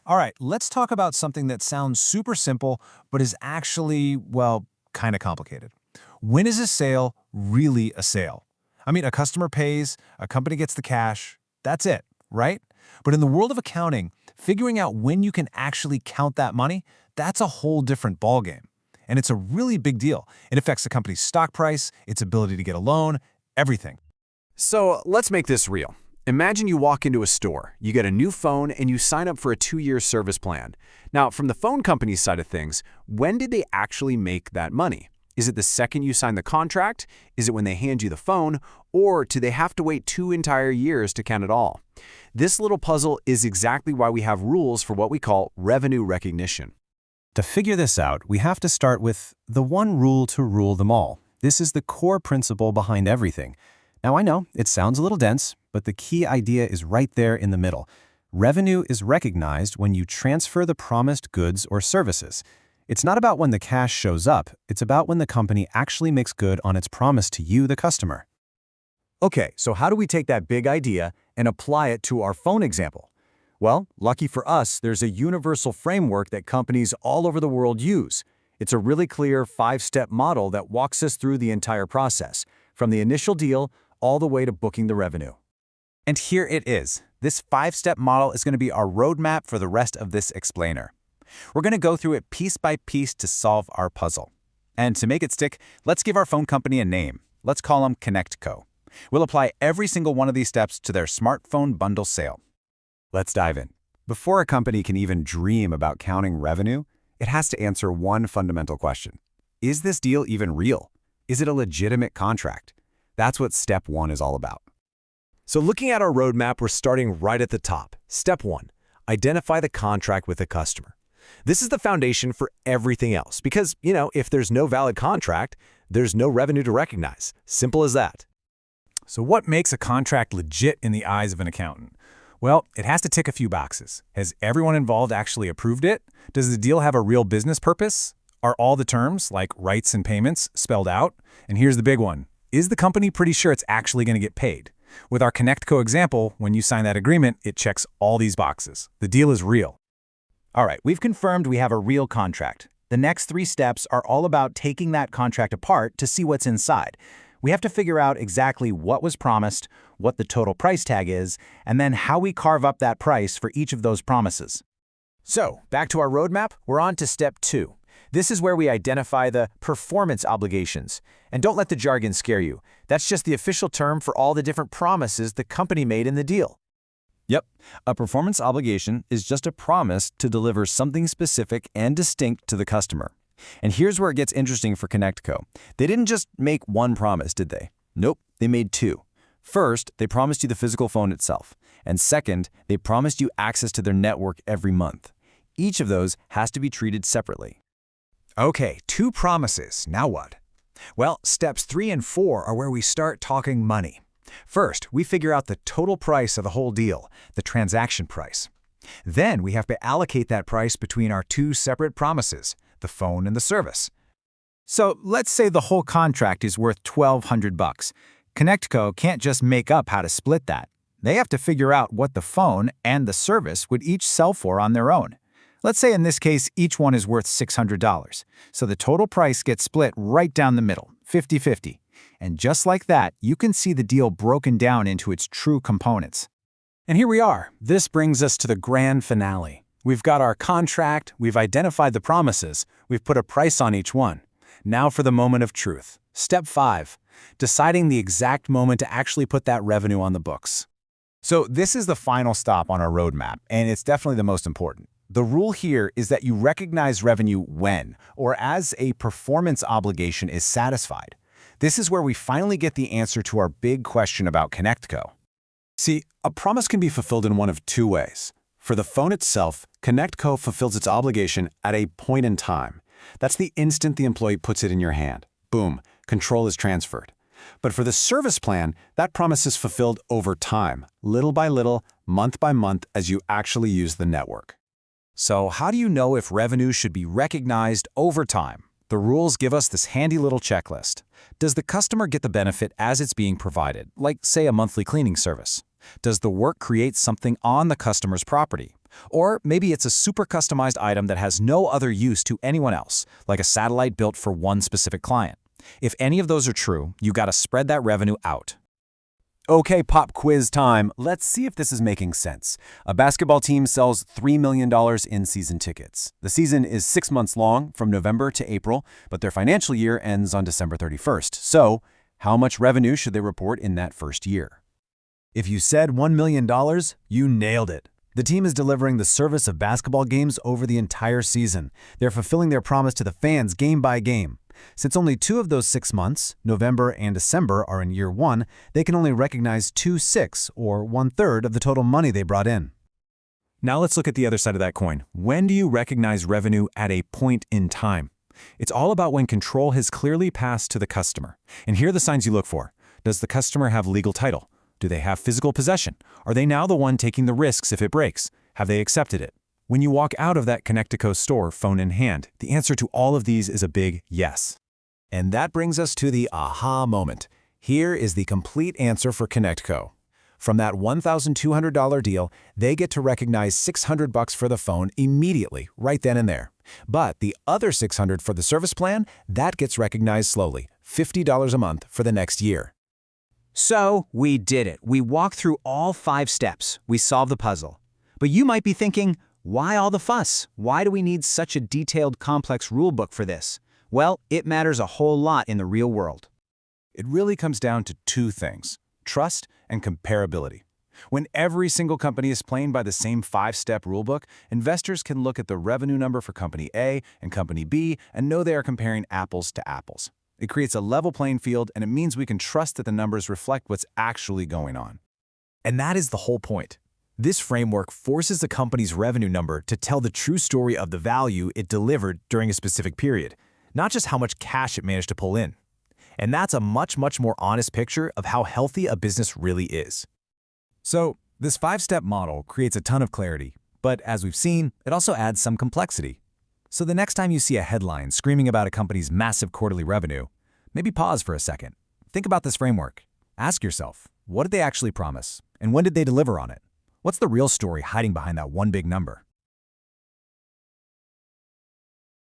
All right, let's talk about something that sounds super simple, but is actually, well, kind of complicated. When is a sale really a sale? I mean, a customer pays, a company gets the cash, that's it, right? But in the world of accounting, figuring out when you can actually count that money, that's a whole different ballgame. And it's a really big deal. It affects the company's stock price, its ability to get a loan, everything. So let's make this real. Imagine you walk into a store, you get a new phone, and you sign up for a 2-year service plan. Now, from the phone company's side of things, when did they actually make that money? Is it the second you sign the contract? Is it when they hand you the phone? Or do they have to wait 2 entire years to count it all? This little puzzle is exactly why we have rules for what we call revenue recognition. To figure this out, we have to start with the one rule to rule them all. This is the core principle behind everything. Now I know, it sounds a little dense, but the key idea is right there in the middle. Revenue is recognized when you transfer the promised goods or services. It's not about when the cash shows up, it's about when the company actually makes good on its promise to you, the customer. Okay, so how do we take that big idea and apply it to our phone example? Well, lucky for us, there's a universal framework that companies all over the world use. It's a really clear 5-step model that walks us through the entire process, from the initial deal all the way to booking the revenue. And here it is. This 5-step model is going to be our roadmap for the rest of this explainer. We're going to go through it piece by piece to solve our puzzle. And to make it stick, let's give our phone company a name. Let's call them ConnectCo. We'll apply every single one of these steps to their smartphone bundle sale. Let's dive in. Before a company can even dream about counting revenue, it has to answer one fundamental question. Is this deal even real? Is it a legitimate contract? That's what step 1 is all about. So looking at our roadmap, we're starting right at the top. Step 1, identify the contract with the customer. This is the foundation for everything else because, if there's no valid contract, there's no revenue to recognize. Simple as that. So what makes a contract legit in the eyes of an accountant? Well, it has to tick a few boxes. Has everyone involved actually approved it? Does the deal have a real business purpose? Are all the terms, like rights and payments, spelled out? And here's the big one. Is the company pretty sure it's actually going to get paid? With our ConnectCo example, when you sign that agreement, it checks all these boxes. The deal is real. All right, we've confirmed we have a real contract. The next 3 steps are all about taking that contract apart to see what's inside. We have to figure out exactly what was promised, what the total price tag is, and then how we carve up that price for each of those promises. So, back to our roadmap, we're on to step 2. This is where we identify the performance obligations. And don't let the jargon scare you. That's just the official term for all the different promises the company made in the deal. Yep, a performance obligation is just a promise to deliver something specific and distinct to the customer. And here's where it gets interesting for ConnectCo. They didn't just make one promise, did they? Nope, they made 2. First, they promised you the physical phone itself. And second, they promised you access to their network every month. Each of those has to be treated separately. Okay, 2 promises. Now what? Well, steps 3 and 4 are where we start talking money. First, we figure out the total price of the whole deal, the transaction price. Then we have to allocate that price between our 2 separate promises, the phone and the service. So let's say the whole contract is worth $1,200. ConnectCo can't just make up how to split that. They have to figure out what the phone and the service would each sell for on their own. Let's say in this case, each one is worth $600. So the total price gets split right down the middle, 50-50. And just like that, you can see the deal broken down into its true components. And here we are. This brings us to the grand finale. We've got our contract, we've identified the promises, we've put a price on each one. Now for the moment of truth. Step 5, deciding the exact moment to actually put that revenue on the books. So this is the final stop on our roadmap, and it's definitely the most important. The rule here is that you recognize revenue when, or as a performance obligation is satisfied. This is where we finally get the answer to our big question about ConnectCo. See, a promise can be fulfilled in one of 2 ways. For the phone itself, ConnectCo fulfills its obligation at a point in time. That's the instant the employee puts it in your hand. Boom, control is transferred. But for the service plan, that promise is fulfilled over time, little by little, month by month, as you actually use the network. So how do you know if revenue should be recognized over time? The rules give us this handy little checklist. Does the customer get the benefit as it's being provided, like, say, a monthly cleaning service? Does the work create something on the customer's property? Or maybe it's a super customized item that has no other use to anyone else, like a satellite built for one specific client. If any of those are true, you got to spread that revenue out. Okay, pop quiz time. Let's see if this is making sense. A basketball team sells $3 million in season tickets. The season is 6 months long, from November to April, but their financial year ends on December 31st. So, how much revenue should they report in that first year? If you said $1 million, you nailed it. The team is delivering the service of basketball games over the entire season. They're fulfilling their promise to the fans game by game. Since only 2 of those 6 months, November and December, are in year 1, they can only recognize 2/6, or 1/3 of the total money they brought in. Now let's look at the other side of that coin. When do you recognize revenue at a point in time? It's all about when control has clearly passed to the customer. And here are the signs you look for. Does the customer have legal title? Do they have physical possession? Are they now the one taking the risks if it breaks? Have they accepted it? When you walk out of that Connectico store, phone in hand, the answer to all of these is a big yes. And that brings us to the aha moment. Here is the complete answer for Connectco. From that $1,200 deal, they get to recognize $600 for the phone immediately, right then and there. But the other $600 for the service plan, that gets recognized slowly, $50 a month for the next year. So, we did it. We walked through all 5 steps. We solved the puzzle. But you might be thinking, why all the fuss? Why do we need such a detailed, complex rulebook for this? Well, it matters a whole lot in the real world. It really comes down to 2 things: trust and comparability. When every single company is playing by the same 5-step rulebook, investors can look at the revenue number for company A and company B and know they are comparing apples to apples. It creates a level playing field, and it means we can trust that the numbers reflect what's actually going on. And that is the whole point. This framework forces a company's revenue number to tell the true story of the value it delivered during a specific period, not just how much cash it managed to pull in. And that's a much more honest picture of how healthy a business really is. So, this 5-step model creates a ton of clarity, but as we've seen, it also adds some complexity. So the next time you see a headline screaming about a company's massive quarterly revenue, maybe pause for a second. Think about this framework. Ask yourself, what did they actually promise? And when did they deliver on it? What's the real story hiding behind that one big number?